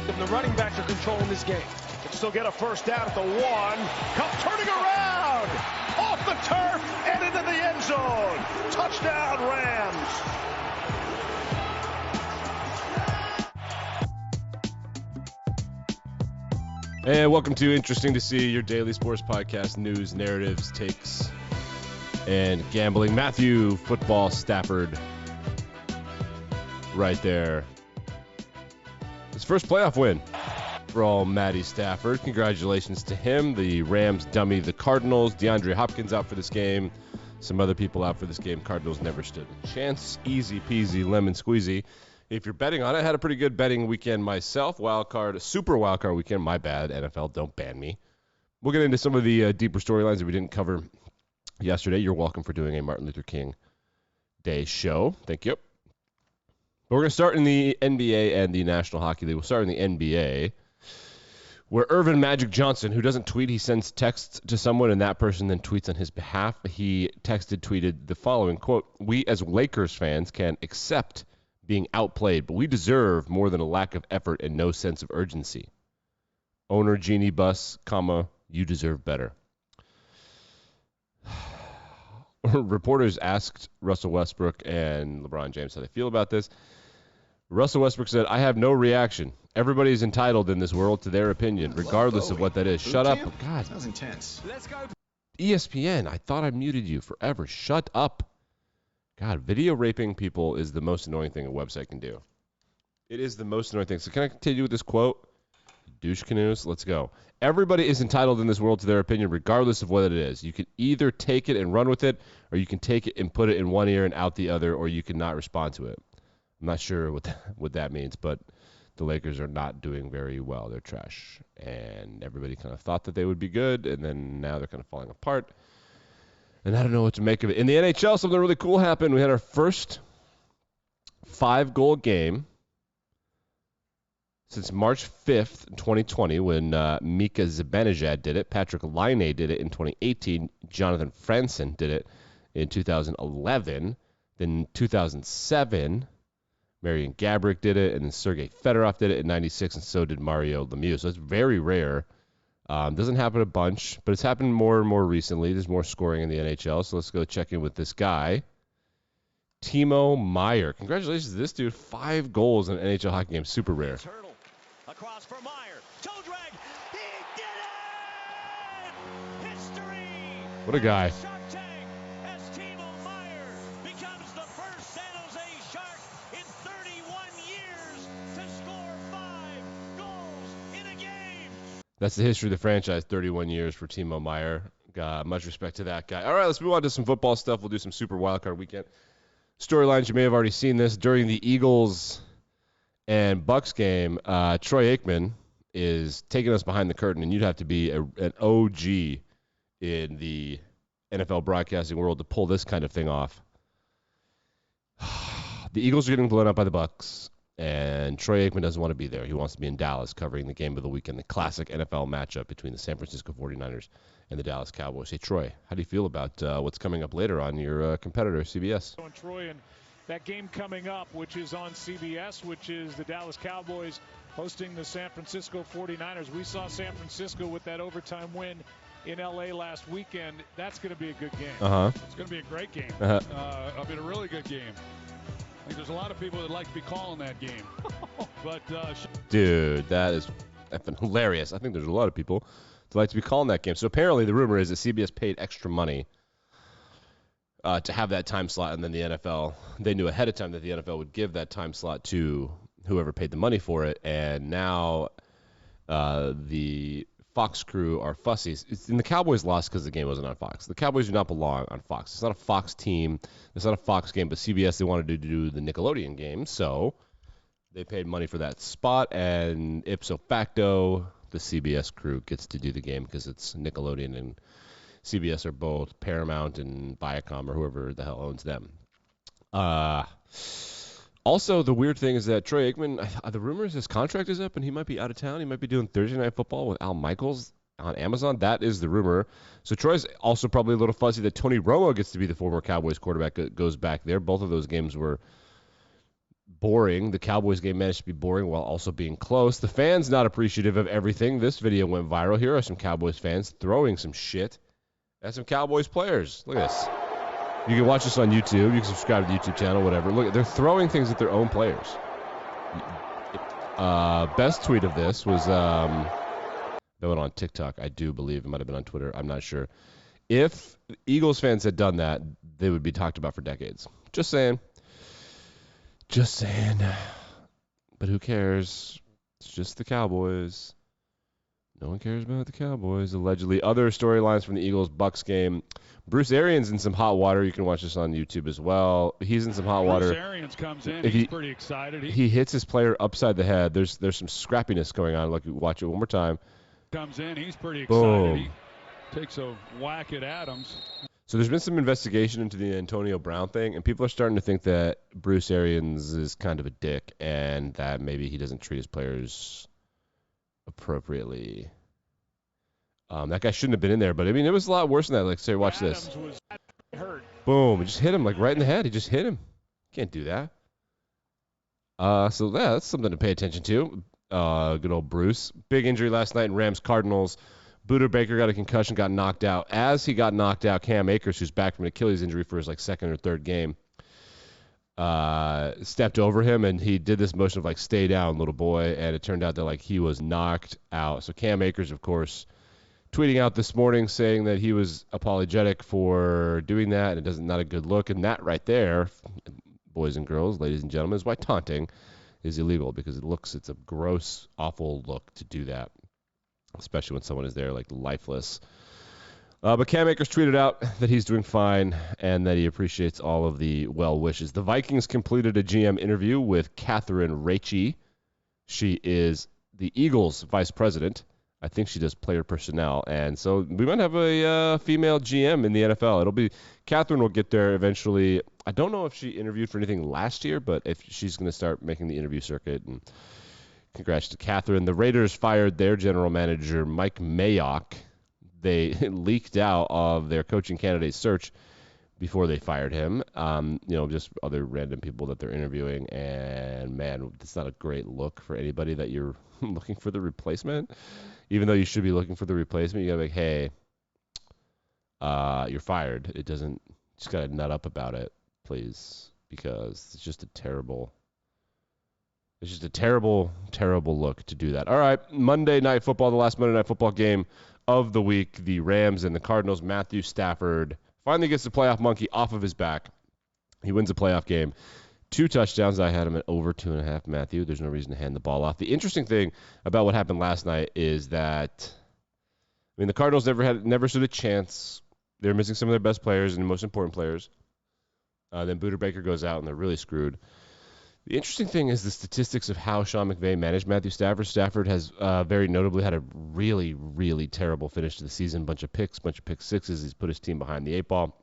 The running backs are controlling this game. Can still get a first down at the 1. Cup turning around off the turf and into the end zone. Touchdown, Rams. And welcome to Interesting to See, your daily sports podcast, news, narratives, takes, and gambling. Matthew, football, Stafford, right there. His first playoff win for all Matty Stafford. Congratulations to him. The Rams dummy the Cardinals. DeAndre Hopkins out for this game. Some other people out for this game. Cardinals never stood a chance. Easy peasy, lemon squeezy. If you're betting on it, I had a pretty good betting weekend myself. Super wildcard weekend. My bad, NFL. Don't ban me. We'll get into some of the deeper storylines that we didn't cover yesterday. You're welcome for doing a Martin Luther King Day show. Thank you. But we're going to start in the NBA and the National Hockey League. We'll start in the NBA, where Irvin Magic Johnson, who doesn't tweet, he sends texts to someone, and that person then tweets on his behalf. He tweeted the following, quote, "We as Lakers fans can accept being outplayed, but we deserve more than a lack of effort and no sense of urgency. Owner Genie Bus, you deserve better." Reporters asked Russell Westbrook and LeBron James how they feel about this. Russell Westbrook said, "I have no reaction. Everybody is entitled in this world to their opinion, regardless of what that is." Shut up. God. That was intense. Let's go. ESPN, I thought I muted you forever. Shut up. God, video raping people is the most annoying thing a website can do. It is the most annoying thing. So can I continue with this quote? Douche canoes, let's go. Everybody is entitled in this world to their opinion, regardless of what it is. You can either take it and run with it, or you can take it and put it in one ear and out the other, or you can not respond to it. I'm not sure what that means, but the Lakers are not doing very well. They're trash. And everybody kind of thought that they would be good, and then now they're kind of falling apart. And I don't know what to make of it. In the NHL, something really cool happened. We had our first 5-goal game since March 5th, 2020, when Mika Zibanejad did it. Patrick Laine did it in 2018. Jonathan Franzen did it in 2011. Then 2007, Marian Gaborik did it, and then Sergei Fedorov did it in 96, and so did Mario Lemieux. So it's very rare. Doesn't happen a bunch, but it's happened more and more recently. There's more scoring in the NHL, so let's go check in with this guy, Timo Meier. Congratulations to this dude. 5 goals in an NHL hockey game. Super rare. Turtle across for Meyer. Toe drag. He did it! History! What a guy. Shark Tank as Timo Meier becomes the first San Jose Shark in 31 years to score 5 goals in a game. That's the history of the franchise, 31 years for Timo Meier. Much respect to that guy. All right, let's move on to some football stuff. We'll do some super wildcard weekend storylines. You may have already seen this. During the Eagles and Bucks game, Troy Aikman is taking us behind the curtain, and you'd have to be an OG in the NFL broadcasting world to pull this kind of thing off. The Eagles are getting blown up by the Bucks, and Troy Aikman doesn't want to be there. He wants to be in Dallas covering the game of the weekend, the classic NFL matchup between the San Francisco 49ers and the Dallas Cowboys. Hey, Troy, how do you feel about what's coming up later on your competitor, CBS? Troy, and that game coming up, which is on CBS, which is the Dallas Cowboys hosting the San Francisco 49ers. We saw San Francisco with that overtime win in L.A. last weekend. That's going to be a good game. It's going to be a great game. I mean, a really good game. I think there's a lot of people that like to be calling that game. But Dude, that is effing hilarious. I think there's a lot of people that like to be calling that game. So apparently the rumor is that CBS paid extra money to have that time slot, and then the NFL, they knew ahead of time that the NFL would give that time slot to whoever paid the money for it, and now the Fox crew are fussy. And the Cowboys lost because the game wasn't on Fox. The Cowboys do not belong on Fox. It's not a Fox team. It's not a Fox game, but CBS, they wanted to do the Nickelodeon game, so they paid money for that spot, and ipso facto, the CBS crew gets to do the game because it's Nickelodeon and CBS are both Paramount and Viacom or whoever the hell owns them. Also, the weird thing is that Troy Aikman, the rumor is his contract is up and he might be out of town. He might be doing Thursday Night Football with Al Michaels on Amazon. That is the rumor. So Troy's also probably a little fuzzy that Tony Romo gets to be the former Cowboys quarterback that goes back there. Both of those games were boring. The Cowboys game managed to be boring while also being close. The fans not appreciative of everything. This video went viral. Here are some Cowboys fans throwing some shit at some Cowboys players. Look at this. You can watch this on YouTube. You can subscribe to the YouTube channel, whatever. Look, they're throwing things at their own players. Best tweet of this was that went on TikTok, I do believe. It might have been on Twitter. I'm not sure. If Eagles fans had done that, they would be talked about for decades. Just saying. Just saying. But who cares? It's just the Cowboys. No one cares about the Cowboys, allegedly. Other storylines from the Eagles-Bucks game. Bruce Arians in some hot water. You can watch this on YouTube as well. He's in some hot water. Bruce Arians comes in. He's pretty excited. He hits his player upside the head. There's some scrappiness going on. Look, watch it one more time. Comes in. He's pretty excited. Boom. He takes a whack at Adams. So there's been some investigation into the Antonio Brown thing, and people are starting to think that Bruce Arians is kind of a dick and that maybe he doesn't treat his players appropriately. That guy shouldn't have been in there, but I mean, it was a lot worse than that. Like, say, watch this. Was hurt. Boom. It just hit him, like, right in the head. He just hit him. Can't do that. So, yeah, that's something to pay attention to. Good old Bruce. Big injury last night in Rams-Cardinals. Buda Baker got a concussion, got knocked out. As he got knocked out, Cam Akers, who's back from an Achilles injury for his, like, second or third game, stepped over him, and he did this motion of, like, stay down, little boy, and it turned out that, like, he was knocked out. So Cam Akers, of course, tweeting out this morning saying that he was apologetic for doing that, and it not a good look. And that right there, boys and girls, ladies and gentlemen, is why taunting is illegal, because it's a gross, awful look to do that, especially when someone is there, like, lifeless. But Cam Akers tweeted out that he's doing fine and that he appreciates all of the well wishes. The Vikings completed a GM interview with Catherine Raichi. She is the Eagles' vice president. I think she does player personnel, and so we might have a female GM in the NFL. It'll be Catherine will get there eventually. I don't know if she interviewed for anything last year, but if she's going to start making the interview circuit, and congrats to Catherine. The Raiders fired their general manager, Mike Mayock. They leaked out of their coaching candidate search before they fired him. Just other random people that they're interviewing, and man, it's not a great look for anybody that you're looking for the replacement. Even though you should be looking for the replacement, you gotta be like, hey, you're fired. It doesn't, just gotta nut up about it, please, because it's just a terrible look to do that. All right, Monday Night Football, the last Monday Night Football game of the week, the Rams and the Cardinals. Matthew Stafford finally gets the playoff monkey off of his back. He wins a playoff game. 2 touchdowns. I had him at over 2.5, Matthew. There's no reason to hand the ball off. The interesting thing about what happened last night is that, the Cardinals never stood a chance. They're missing some of their best players and most important players. Then Buda Baker goes out, and they're really screwed. The interesting thing is the statistics of how Sean McVay managed Matthew Stafford. Stafford has very notably had a really, really terrible finish to the season. Bunch of pick sixes. He's put his team behind the 8 ball.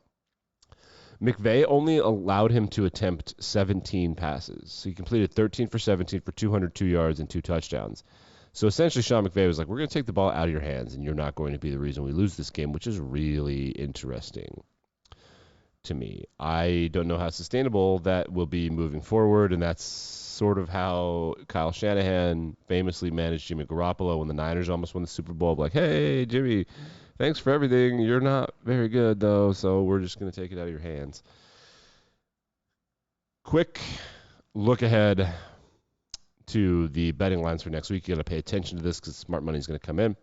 McVay only allowed him to attempt 17 passes. So he completed 13 for 17 for 202 yards and 2 touchdowns. So essentially, Sean McVay was like, we're going to take the ball out of your hands, and you're not going to be the reason we lose this game, which is really interesting to me. I don't know how sustainable that will be moving forward, and that's sort of how Kyle Shanahan famously managed Jimmy Garoppolo when the Niners almost won the Super Bowl. Like, hey, Jimmy, thanks for everything. You're not very good, though, so we're just going to take it out of your hands. Quick look ahead to the betting lines for next week. You got to pay attention to this because smart money is going to come in.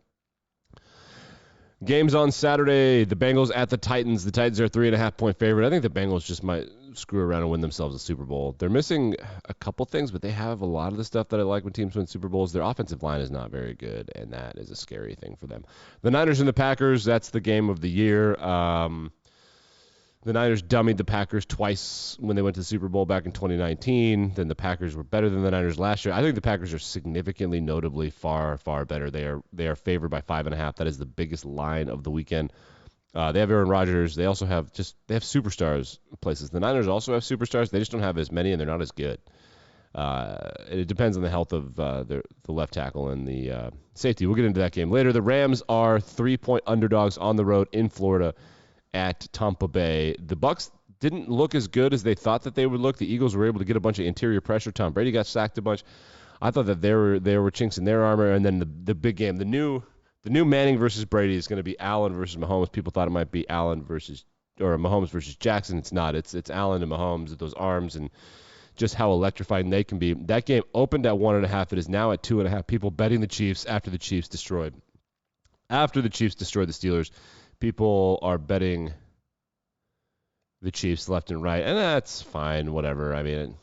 Games on Saturday, the Bengals at the Titans. The Titans are a 3.5-point favorite. I think the Bengals just might screw around and win themselves a Super Bowl. They're missing a couple things, but they have a lot of the stuff that I like when teams win Super Bowls. Their offensive line is not very good, and that is a scary thing for them. The Niners and the Packers, that's the game of the year. The Niners dummied the Packers twice when they went to the Super Bowl back in 2019. Then the Packers were better than the Niners last year. I think the Packers are significantly, notably far, far better. They are favored by 5.5. That is the biggest line of the weekend. They have Aaron Rodgers. They also have superstars places. The Niners also have superstars. They just don't have as many, and they're not as good. It depends on the health of the left tackle and the safety. We'll get into that game later. The Rams are 3-point underdogs on the road in Florida at Tampa Bay. The Bucs didn't look as good as they thought that they would look. The Eagles were able to get a bunch of interior pressure. Tom Brady got sacked a bunch. I thought that there were chinks in their armor. And then the big game, the new Manning versus Brady is going to be Allen versus Mahomes. People thought it might be Mahomes versus Jackson. It's not. It's Allen and Mahomes with those arms and just how electrifying they can be. That game opened at 1.5. It is now at 2.5. People betting the Chiefs after the Chiefs destroyed the Steelers. People are betting the Chiefs left and right, and that's fine, whatever. I mean,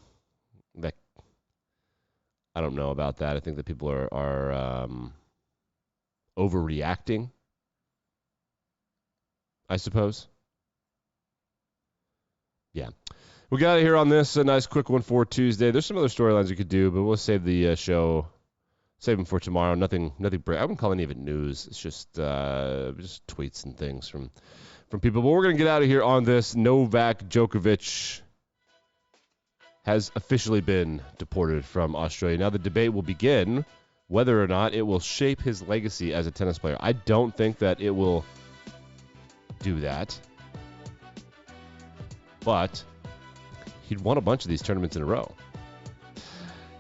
I don't know about that. I think that people are overreacting, I suppose. Yeah. We'll get out of here on this, a nice quick one for Tuesday. There's some other storylines we could do, but we'll save the save them for tomorrow. Nothing. I wouldn't call any of it news. It's just tweets and things from people. But we're going to get out of here on this. Novak Djokovic has officially been deported from Australia. Now the debate will begin whether or not it will shape his legacy as a tennis player. I don't think that it will do that. But he'd won a bunch of these tournaments in a row.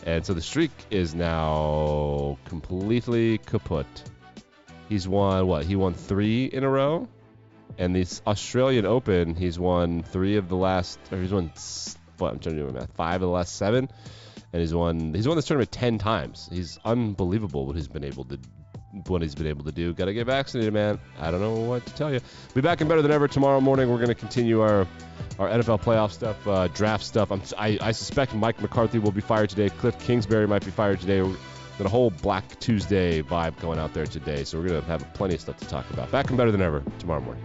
And so the streak is now completely kaput. He's won, what? He won 3 in a row? And this Australian Open, he's won 3 of the last, or he's won, what, I'm trying to do my math, 5 of the last 7. And he's won this tournament 10 times. He's unbelievable what he's been able to do. Got to get vaccinated, man. I don't know what to tell you. Be back and better than ever tomorrow morning. We're going to continue our NFL playoff stuff, draft stuff. I suspect Mike McCarthy will be fired today. Cliff Kingsbury might be fired today. We've got a whole Black Tuesday vibe going out there today, so we're going to have plenty of stuff to talk about. Back and better than ever tomorrow morning.